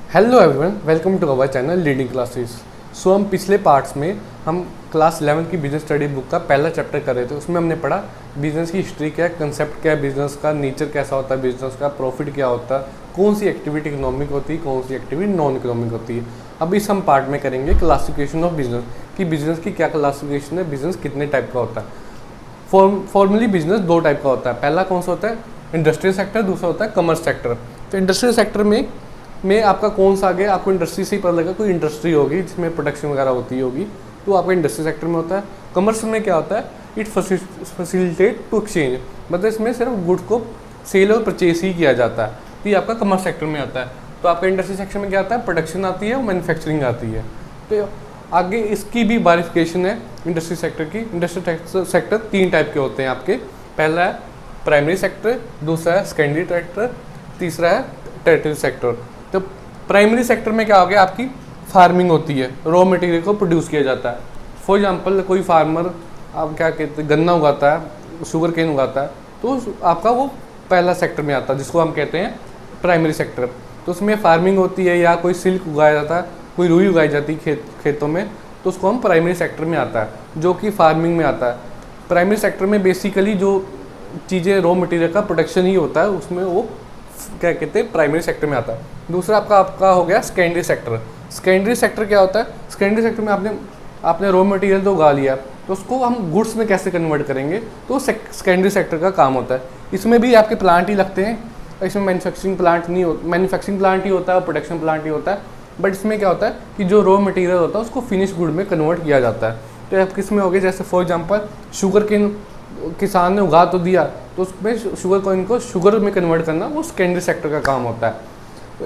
Hello everyone, welcome to our channel leading classes. So हम पिछले parts में हम क्लास 11 की बिजनेस स्टडी बुक का पहला चैप्टर कर रहे थे। उसमें हमने पढ़ा बिजनेस की हिस्ट्री क्या है, कंसेप्ट क्या है बिजनेस का, नेचर कैसा होता है बिजनेस का, प्रॉफिट क्या होता है, कौन सी एक्टिविटी इकोनॉमिक होती है, कौन सी एक्टिविटी नॉन इकोनॉमिक होती है। अब इस हम पार्ट में करेंगे क्लासिफिकेशन ऑफ बिजनेस कि बिजनेस की क्या क्लासिफिकेशन है, बिजनेस कितने टाइप का होता है। फॉर्मली बिजनेस दो टाइप का होता है। पहला कौन सा होता है, इंडस्ट्रियल सेक्टर, दूसरा होता है कमर्स सेक्टर। तो इंडस्ट्रियल सेक्टर में आपका कौन सा आगे आपको इंडस्ट्री से ही पता लगेगा, कोई इंडस्ट्री होगी जिसमें प्रोडक्शन वगैरह होती होगी तो आपका इंडस्ट्री सेक्टर में होता है। कमर्स में क्या होता है, इट फैसिलिटेट टू एक्सचेंज, मतलब इसमें सिर्फ गुड्स को सेल और परचेस ही किया जाता है, तो ये आपका कमर्स सेक्टर में आता है। तो आपका इंडस्ट्री सेक्टर में क्या आता है, प्रोडक्शन आती है और मैन्युफैक्चरिंग आती है। तो आगे इसकी भी बारिफिकेशन है इंडस्ट्री सेक्टर की। इंडस्ट्री सेक्टर तीन टाइप के होते हैं आपके। पहला है प्राइमरी सेक्टर, दूसरा है सेकेंडरी सेक्टर, तीसरा है टर्टियरी सेक्टर। तो प्राइमरी सेक्टर में क्या हो गया, आपकी फार्मिंग होती है, रॉ मटेरियल को प्रोड्यूस किया जाता है। फॉर एग्जांपल कोई फार्मर आप क्या कहते हैं, गन्ना उगाता है, शुगर केन उगाता है, तो आपका वो पहला सेक्टर में आता है जिसको हम कहते हैं प्राइमरी सेक्टर। तो उसमें फार्मिंग होती है या कोई सिल्क उगाया जाता है, कोई रुई उगाई जाती है खेतों में, तो उसको हम प्राइमरी सेक्टर में आता है, जो कि फार्मिंग में आता है। प्राइमरी सेक्टर में बेसिकली जो चीज़ें रॉ मटेरियल का प्रोडक्शन ही होता है, उसमें वो क्या कहते हैं प्राइमरी सेक्टर में आता है। दूसरा आपका हो गया सेकेंडरी सेक्टर। सेकेंडरी सेक्टर क्या होता है, सेकेंडरी सेक्टर में आपने रॉ मटेरियल तो उगा लिया, तो उसको हम गुड्स में कैसे कन्वर्ट करेंगे, तो सेकेंडरी सेक्टर का काम होता है। इसमें भी आपके प्लांट ही लगते हैं, इसमें मैन्युफैक्चरिंग प्लांट नहीं होता, मैन्युफैक्चरिंग प्लांट ही होता है और प्रोडक्शन प्लांट ही होता है। बट इसमें क्या होता है कि जो रॉ मटेरियल होता है उसको फिनिश गुड में कन्वर्ट किया जाता है। तो आप किस में हो गए, जैसे फॉर एग्जांपल शुगर केन किसान ने उगा तो दिया, तो उसमें शुगर कोइन को शुगर में कन्वर्ट करना वो सेकेंडरी सेक्टर का काम होता है। तो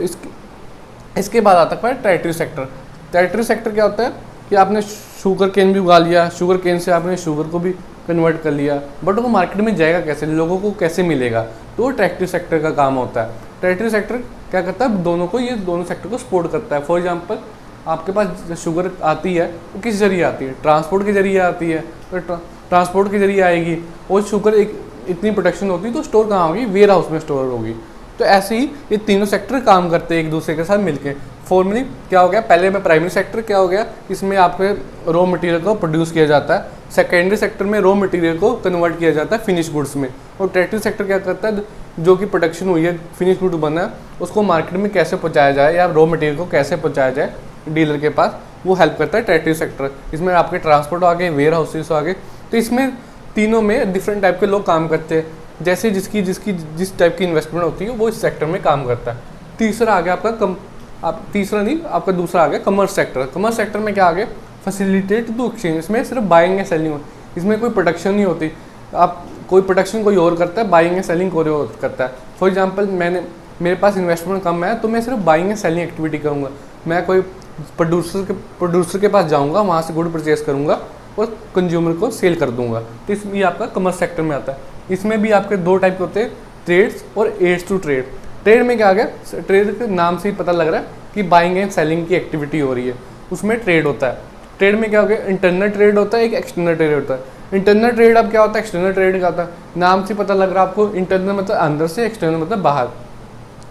इसके बाद आता है टर्टियरी सेक्टर। टर्टियरी सेक्टर क्या होता है कि आपने शुगर केन भी उगा लिया, शुगर केन से आपने शुगर को भी कन्वर्ट कर लिया, बट वो मार्केट में जाएगा कैसे, लोगों को कैसे मिलेगा, तो वो टर्टियरी सेक्टर का काम होता है। टर्टियरी सेक्टर क्या करता है, ये दोनों सेक्टर को सपोर्ट करता है। फॉर एग्जाम्पल आपके पास शुगर आती है वो किस जरिए आती है, ट्रांसपोर्ट के जरिए आती है, तो ट्रांसपोर्ट के जरिए आएगी और शुगर इतनी प्रोडक्शन होती है तो स्टोर कहाँ होगी, वेयर हाउस में स्टोर होगी। तो ऐसे ही ये तीनों सेक्टर काम करते हैं एक दूसरे के साथ मिलके। फॉर्मली क्या हो गया, पहले में प्राइमरी सेक्टर क्या हो गया, इसमें आपके रॉ मटेरियल को प्रोड्यूस किया जाता है। सेकेंडरी सेक्टर में रॉ मटेरियल को कन्वर्ट किया जाता है फिनिश गुड्स में। और टर्टियरी सेक्टर क्या करता है, जो कि प्रोडक्शन हुई है, फिनिश गुड बना है, उसको मार्केट में कैसे पहुँचाया जाए या रॉ मटेरियल को कैसे पहुँचाया जाए डीलर के पास, वो हेल्प करता है टर्टियरी सेक्टर। इसमें आपके ट्रांसपोर्ट आ गए, वेयर हाउसेस आ गए। तो इसमें तीनों में डिफरेंट टाइप के लोग काम करते हैं, जैसे जिस टाइप की इन्वेस्टमेंट होती है वो इस सेक्टर में काम करता है। तीसरा आ गया आपका दूसरा आ गया कमर्स सेक्टर। कमर्स सेक्टर में क्या आ गया, फैसिलिटेट टू एक्सचेंज। इसमें सिर्फ बाइंग एंड सेलिंग, इसमें कोई प्रोडक्शन नहीं होती, आप कोई प्रोडक्शन कोई और करता है, बाइंग एंड सेलिंग कोई और करता है। फॉर एग्जाम्पल मेरे पास इन्वेस्टमेंट कम है तो मैं सिर्फ बाइंग एंड सेलिंग एक्टिविटी करूँगा, मैं कोई प्रोड्यूसर के पास जाऊँगा, वहाँ से गुड परचेज करूँगा और कंज्यूमर को सेल कर दूंगा। तो इसमें ये आपका कमर्स सेक्टर में आता है। इसमें भी आपके दो टाइप के होते हैं, ट्रेड्स और एड्स टू ट्रेड। ट्रेड में क्या आ गया, ट्रेड के नाम से ही पता लग रहा है कि बाइंग एंड सेलिंग की एक्टिविटी हो रही है, उसमें ट्रेड होता है। ट्रेड में क्या हो गया, इंटरनल ट्रेड होता है, एक एक्सटर्नल ट्रेड होता है। इंटरनल ट्रेड अब क्या होता है, एक्सटर्नल ट्रेड क्या होता है, नाम से पता लग रहा है आपको, इंटरनल मतलब अंदर से, एक्सटर्नल मतलब बाहर।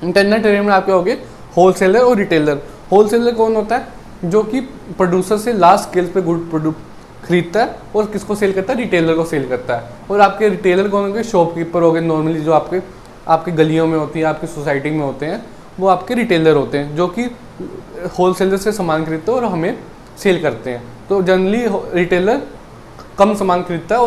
इंटरनल ट्रेड में आप क्या हो गए, होलसेलर और रिटेलर। होलसेलर कौन होता है, जो कि प्रोड्यूसर से लार्ज स्केल पे गुड खरीदता है और किसको सेल करता है, रिटेलर को सेल करता है। और आपके रिटेलर कौन होंगे, शॉपकीपर हो गए, नॉर्मली जो आपके गलियों में होती है, आपकी सोसाइटी में होते हैं, वो आपके रिटेलर होते हैं, जो कि होलसेलर से सामान खरीदते हैं और हमें सेल करते हैं। तो जनरली रिटेलर कम सामान खरीदता है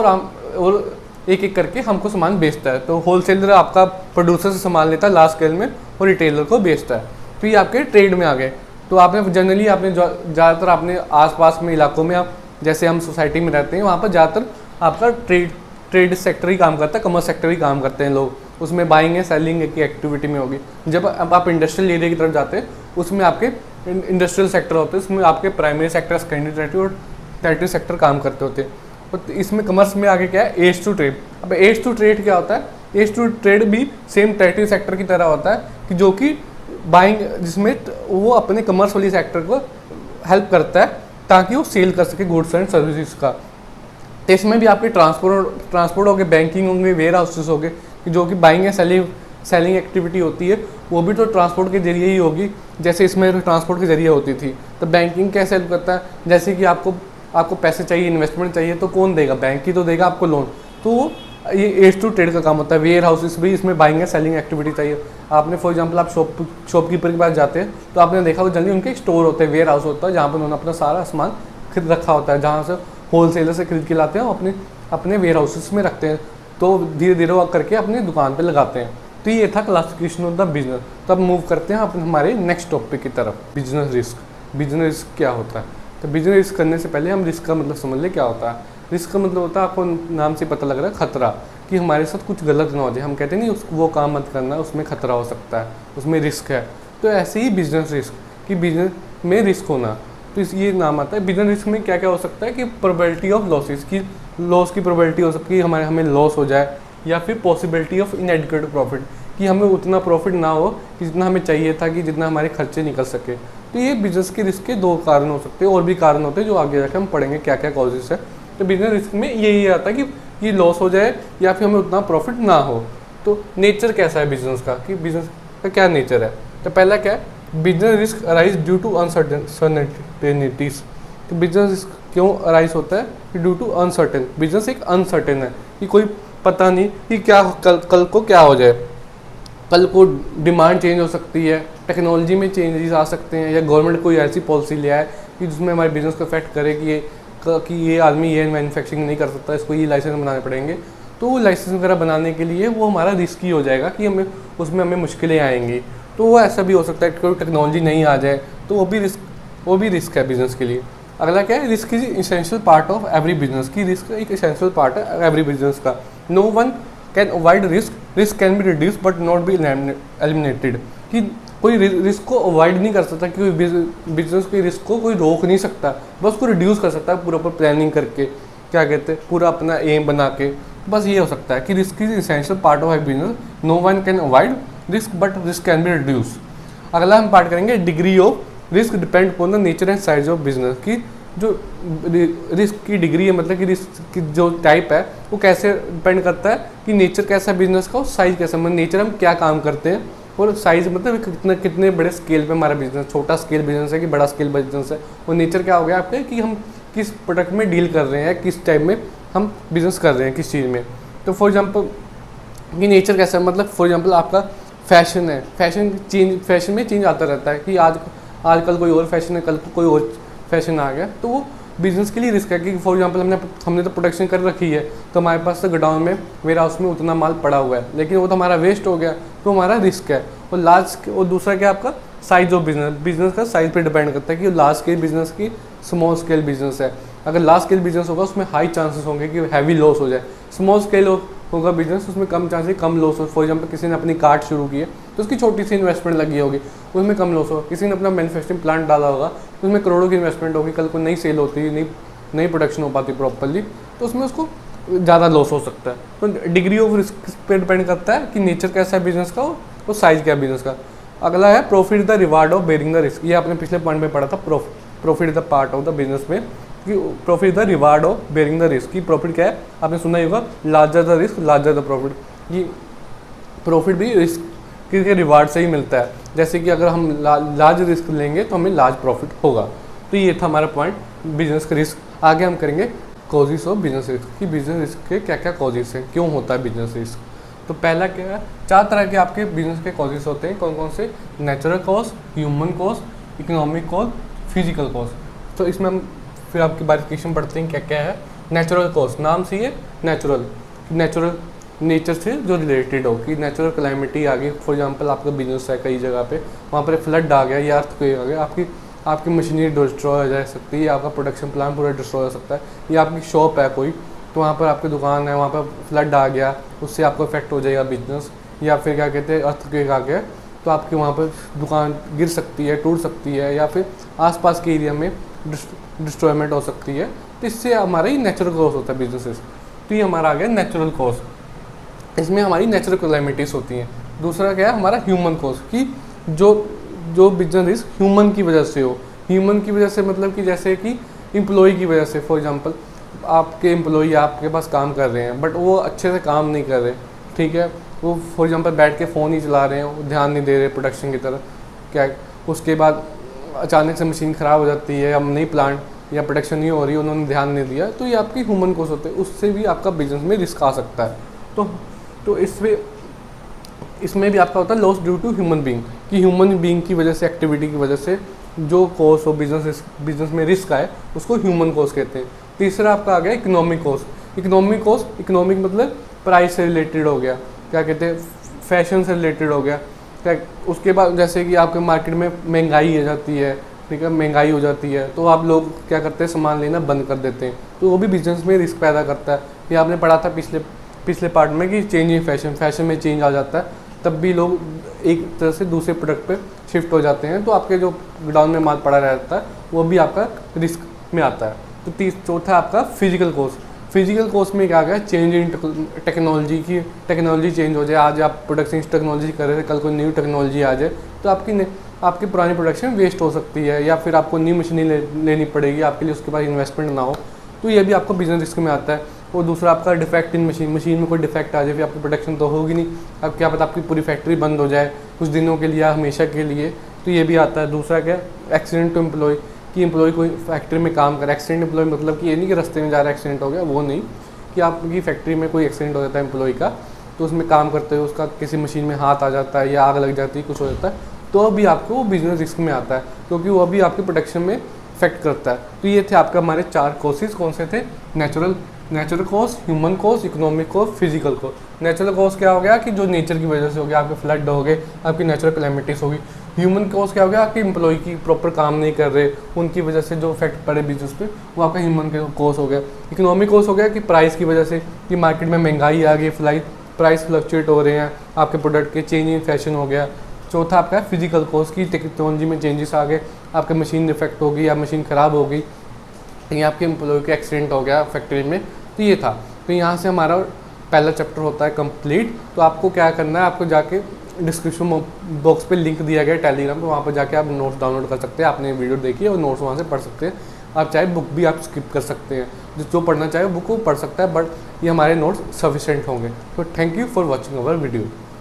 और एक एक करके हमको सामान बेचता है। तो होलसेलर आपका प्रोड्यूसर से सामान लेता है लार्ज स्केल में और रिटेलर को बेचता है। तो ये आपके ट्रेड में आ गए। तो आपने जनरली ज़्यादातर आपने आसपास में इलाकों में, आप जैसे हम सोसाइटी में रहते हैं, वहाँ पर ज़्यादातर आपका ट्रेड सेक्टर ही काम करता है, कमर्स सेक्टर ही काम करते हैं लोग, उसमें बाइंग एंड सेलिंग की एक्टिविटी में होगी। जब अब आप इंडस्ट्रियल एरिया की तरफ जाते हैं, उसमें आपके इंडस्ट्रियल सेक्टर होते हैं, उसमें आपके प्राइमरी सेक्टर, सेकेंडरी और टर्टियरी सेक्टर काम करते होते हैं। और इसमें कमर्स में आगे क्या है, एड्स टू ट्रेड। अब एड्स टू ट्रेड क्या होता है, एड्स टू ट्रेड भी सेम टर्टियरी सेक्टर की तरह होता है, कि जो कि बाइंग, जिसमें वो अपने कमर्स वाली सेक्टर को हेल्प करता है ताकि वो सेल कर सके गुड्स एंड सर्विसेज का। तो इसमें भी आपके ट्रांसपोर्ट हो गए, बैंकिंग होंगे, वेयर हाउसेस हो गए, जो कि बाइंग एंड सेलिंग एक्टिविटी होती है, वो भी तो ट्रांसपोर्ट के जरिए ही होगी। जैसे इसमें ट्रांसपोर्ट के जरिए होती थी, तो बैंकिंग कैसे हेल्प करता है, जैसे कि आपको पैसे चाहिए, इन्वेस्टमेंट चाहिए, तो कौन देगा, बैंक ही तो देगा आपको लोन। तो ये एज टू ट्रेड का काम होता है। वेयर हाउसेस भी इसमें बाइंग एंड सेलिंग एक्टिविटी चाहिए। आपने फॉर एग्जांपल आप शॉपकीपर के पास जाते हैं तो आपने देखा वो जल्दी उनके स्टोर होते हैं, वेयर हाउस होता है, जहाँ पर उन्होंने अपना सारा सामान खरीद रखा होता है, जहाँ से होलसेलर से खरीद के लाते हैं, अपने अपने वेयर हाउसेस में रखते हैं, तो धीरे धीरे वो करके अपनी दुकान पर लगाते हैं। तो ये था क्लासिफिकेशन ऑफ द बिजनेस। तो अब मूव करते हैं अपने हमारे नेक्स्ट टॉपिक की तरफ, बिजनेस रिस्क। बिजनेस रिस्क क्या होता है? तो बिजनेस रिस्क करने से पहले हम रिस्क का मतलब समझ लें क्या होता है। रिस्क का मतलब होता है, आपको नाम से पता लग रहा है, खतरा, कि हमारे साथ कुछ गलत ना हो जाए। हम कहते हैं नहीं वो काम मत करना, उसमें खतरा हो सकता है, उसमें रिस्क है। तो ऐसे ही बिजनेस रिस्क, कि बिजनेस में रिस्क होना, तो ये नाम आता है। बिजनेस रिस्क में क्या क्या हो सकता है कि प्रोबेबिलिटी ऑफ लॉसेस, की लॉस की प्रोबेबिलिटी हो सकती है, हमें लॉस हो जाए, या फिर पॉसिबिलिटी ऑफ इनएडिक्वेट प्रॉफिट, कि हमें उतना प्रॉफिट ना हो कि जितना हमें चाहिए था, कि जितना हमारे खर्चे निकल सके। तो ये बिजनेस के रिस्क के दो कारण हो सकते हैं, और भी कारण होते हैं जो आगे जाकर हम पढ़ेंगे क्या क्या कॉजेस है। तो बिजनेस रिस्क में यही आता है कि लॉस हो जाए या फिर हमें उतना प्रॉफिट ना हो। तो नेचर कैसा है बिजनेस का, कि बिजनेस का क्या नेचर है? तो पहला क्या है, business risk arise due to uncertainties. तो बिजनेस रिस्क क्यों अराइज होता है? कि ड्यू टू अनसर्टेन, बिजनेस एक अनसर्टेन है, कि कोई पता नहीं कि क्या कल को क्या हो जाए। कल को डिमांड चेंज हो सकती है, टेक्नोलॉजी में चेंजेस आ सकते हैं, या गवर्नमेंट कोई ऐसी पॉलिसी ले आए कि जिसमें हमारे बिजनेस को अफेक्ट करे, कि ये आदमी ये मैन्युफैक्चरिंग नहीं कर सकता, इसको ये लाइसेंस बनाने पड़ेंगे। तो वो लाइसेंस वगैरह बनाने के लिए वो हमारा रिस्की हो जाएगा, कि हमें मुश्किलें आएंगी। तो वो ऐसा भी हो सकता है कि कोई टेक्नोलॉजी नहीं आ जाए, तो वो भी रिस्क है बिजनेस के लिए। अगला क्या है, risk is essential part of every business, की रिस्क एक इसेंशियल पार्ट है एवरी बिजनेस का। No one can avoid risk can be reduce but not be eliminated, कि कोई रिस्क को अवॉइड नहीं कर सकता, कि बिजनेस के रिस्क को कोई रोक नहीं सकता, बस उसको रिड्यूस कर सकता है पूरा प्लानिंग करके, क्या कहते हैं, पूरा अपना एम बना के। बस ये हो सकता है कि risk is essential part of a business, no one can avoid risk but risk can be reduce. अगला हम पार्ट करेंगे degree of risk depend upon the nature and size of business, की जो रिस्क की डिग्री है, मतलब कि risk की जो टाइप है वो कैसे डिपेंड करता है कि नेचर कैसा है बिजनेस का, और साइज कैसा, मतलब नेचर हम क्या काम करते हैं, और साइज मतलब कितने बड़े स्केल पे हमारा बिजनेस, छोटा स्केल बिजनेस है कि बड़ा स्केल बिजनेस है। और नेचर क्या हो गया आपके, कि हम किस प्रोडक्ट में डील कर रहे हैं, किस टाइप में हम बिजनेस कर रहे हैं, किस चीज़ में। तो फॉर एग्जांपल कि नेचर कैसा है, मतलब फॉर एग्जांपल आपका फैशन है, फैशन में चेंज आता रहता है, कि आजकल कोई और फैशन है, कल कोई और फैशन आ गया। तो वो बिजनेस के लिए रिस्क है, कि फॉर एग्जांपल हमने तो प्रोडक्शन कर रखी है, तो हमारे पास तो गोडाउन में, वेयर हाउस में उतना माल पड़ा हुआ है, लेकिन वो तो हमारा वेस्ट हो गया, तो हमारा रिस्क है। और दूसरा क्या आपका साइज ऑफ बिजनेस का साइज पे डिपेंड करता है, कि लार्ज स्केल बिजनेस की स्मॉल स्केल बिजनेस है। अगर लार्ज स्केल बिजनेस होगा उसमें हाई चांसेस होंगे कि हैवी लॉस हो जाए। स्मॉल स्केल होगा बिजनेस, उसमें कम चांसेस, कम लॉस हो। फॉर एग्जांपल किसी ने अपनी कार्ट शुरू की है तो उसकी छोटी सी इन्वेस्टमेंट लगी होगी, उसमें कम लॉस होगा। किसी ने अपना मैन्युफैक्चरिंग प्लांट डाला होगा तो उसमें करोड़ों की इन्वेस्टमेंट होगी, कल को नहीं सेल होती, नई प्रोडक्शन हो पाती प्रॉपरली, तो उसमें उसको ज़्यादा लॉस हो सकता है। तो डिग्री ऑफ रिस्क पे डिपेंड करता है कि नेचर कैसा है बिजनेस का और साइज क्या है बिजनेस का। अगला है profit the reward of bearing the risk. ये आपने पिछले पॉइंट में पढ़ा था, profit the part of the business में, कि profit the reward of bearing the risk. की प्रॉफिट क्या है, आपने सुना ही होगा, larger the risk larger the profit. ये प्रॉफिट भी रिस्क के रिवार्ड से ही मिलता है। जैसे कि अगर हम लार्ज रिस्क लेंगे तो हमें लार्ज प्रॉफिट होगा। तो ये था हमारा पॉइंट बिजनेस का रिस्क। आगे हम करेंगे कॉजेस ऑफ बिजनेस रिस्क, कि बिजनेस रिस्क के क्या क्या कॉजेस हैं, क्यों होता है बिजनेस रिस्क। तो पहला क्या है, 4 तरह के आपके बिजनेस के कॉजेस होते हैं। कौन कौन से? Natural cause, human cause, economic cause, physical cause. तो इसमें हम फिर आपकी बारीकेशन पढ़ते हैं क्या क्या है। नेचुरल कॉज, नाम से ये नेचुरल नेचर से जो रिलेटेड हो, कि नेचुरल क्लाइमेटी आ गई। फॉर एग्जांपल आपका बिजनेस है कई जगह पे, वहाँ पर फ्लड आ गया या अर्थक्वेक आ गया, आपकी मशीनरी डिस्ट्रॉय हो जा सकती है, आपका प्रोडक्शन प्लान पूरा डिस्ट्रॉय हो सकता है। या आपकी शॉप है कोई, तो वहाँ पर आपकी दुकान है, वहाँ पर फ्लड आ गया, उससे आपको इफेक्ट हो जाएगा बिजनेस। या फिर क्या कहते हैं, अर्थक्वेक आ गया तो आपकी वहाँ पर दुकान गिर सकती है, टूट सकती है, या फिर आसपास के एरिया में डिस्ट्रॉयमेंट हो सकती है। तो इससे हमारा ही नेचुरल कॉज होता है बिजनेस। तो ये हमारा आ गया नेचुरल कॉज, इसमें हमारी नेचुरल क्लाइमेटीज होती हैं। दूसरा क्या है हमारा ह्यूमन कॉज, कि जो बिजनेस रिस्क ह्यूमन की वजह से हो। ह्यूमन की वजह से मतलब कि जैसे कि एम्प्लॉय की वजह से। फॉर एग्जांपल आपके एम्प्लॉय आपके पास काम कर रहे हैं, बट वो अच्छे से काम नहीं कर रहे, ठीक है, वो फॉर एग्जांपल बैठ के फ़ोन ही चला रहे हैं, ध्यान नहीं दे रहे प्रोडक्शन की तरफ, क्या उसके बाद अचानक से मशीन ख़राब हो जाती है, या नई प्लांट या प्रोडक्शन नहीं हो रही, उन्होंने ध्यान नहीं दिया, तो ये आपकी ह्यूमन कॉस्ट होते हैं, उससे भी आपका बिजनेस में रिस्क आ सकता है। तो इसमें भी आपका होता है loss due to human being, कि ह्यूमन बीइंग की वजह से, एक्टिविटी की वजह से जो कॉस्ट हो बिजनेस में रिस्क आए, उसको ह्यूमन कॉस्ट कहते हैं। तीसरा आपका आ गया इकोनॉमिक कॉस्ट। इकोनॉमिक मतलब प्राइस से रिलेटेड हो गया, क्या कहते हैं, फैशन से रिलेटेड हो गया। क्या उसके बाद जैसे कि आपके मार्केट में महंगाई आ जाती है, ठीक है, महंगाई हो जाती है, तो आप लोग क्या करते हैं, सामान लेना बंद कर देते हैं, तो वो भी बिजनेस में रिस्क पैदा करता है। ये आपने पढ़ा था पिछले पार्ट में कि चेंज इन फैशन में चेंज आ जाता है, तब भी लोग एक तरह से दूसरे प्रोडक्ट पे शिफ्ट हो जाते हैं, तो आपके जो गोडाउन में माल पड़ा रहता है वो भी आपका रिस्क में आता है। तो चौथा आपका फिजिकल कॉस्ट में क्या गया, चेंज इन टेक्नोलॉजी चेंज हो जाए। आज आप प्रोडक्शन टेक्नोलॉजी कर रहे थे, कल कोई न्यू टेक्नोलॉजी आ जाए, तो आपकी पुरानी प्रोडक्शन वेस्ट हो सकती है, या फिर आपको न्यू मशीनें लेनी पड़ेगी, आपके लिए उसके बाद इन्वेस्टमेंट ना हो, तो ये भी आपको बिजनेस रिस्क में आता है। और दूसरा आपका डिफेक्ट इन मशीन में कोई डिफेक्ट आ जाए, फिर आपकी प्रोडक्शन तो होगी नहीं, अब क्या पता आपकी पूरी फैक्ट्री बंद हो जाए कुछ दिनों के लिए या हमेशा के लिए, तो ये भी आता है। दूसरा क्या, एक्सीडेंट टू एम्प्लॉय, कि एम्प्लॉय कोई फैक्ट्री में काम करे। एक्सीडेंट एम्प्लॉय मतलब कि ये नहीं कि रास्ते में जा रहा एक्सीडेंट हो गया, वो नहीं, कि आपकी फैक्ट्री में कोई एक्सीडेंट हो जाता है एम्प्लॉय का, तो उसमें काम करते हुए उसका किसी मशीन में हाथ आ जाता है या आग लग जाती है, कुछ हो जाता है, तो भी आपको वो बिजनेस रिस्क में आता है, क्योंकि वो भी आपकी प्रोडक्शन में इफेक्ट करता है। तो ये थे आपका हमारे 4 कॉसेस, कौन से थे, natural cost, human cost, economic cost, physical cost. Natural cost क्या हो गया कि जो नेचर की वजह से हो गया, आपके फ्लड हो गए, आपकी नेचुरल क्लैमिटीज होगी। ह्यूमन कॉस्ट क्या हो गया, आपके एम्प्लॉय की प्रॉपर काम नहीं कर रहे, उनकी वजह से जो इफेक्ट पड़े बिजनेस पे, वो आपका ह्यूमन कॉस्ट हो गया। इकोनॉमिक कॉस्ट हो गया कि प्राइस की वजह से, कि मार्केट में महंगाई आ गई, प्राइस फ्लक्चुएट हो रहे हैं, आपके प्रोडक्ट के चेंज इन फैशन हो गया। चौथा आपका फिजिकल कॉस्ट, की टेक्नोलॉजी में चेंजेस आ गए, आपके मशीन डिफेक्ट हो गई या मशीन ख़राब हो गई, या आपके एम्प्लॉय के एक्सीडेंट हो गया फैक्ट्री में, तो ये था। तो यहाँ से हमारा पहला चैप्टर होता है कंप्लीट। तो आपको क्या करना है, आपको जाके डिस्क्रिप्शन बॉक्स पे लिंक दिया गया टेलीग्राम पे, वहाँ पर जाके आप नोट्स डाउनलोड कर सकते हैं। आपने वीडियो देखी और नोट्स वहाँ से पढ़ सकते हैं। आप चाहे बुक भी आप स्किप कर सकते हैं, जो पढ़ना चाहे बुक को पढ़ सकता है, बट ये हमारे नोट्स सफिशेंट होंगे। तो thank you for watching our video.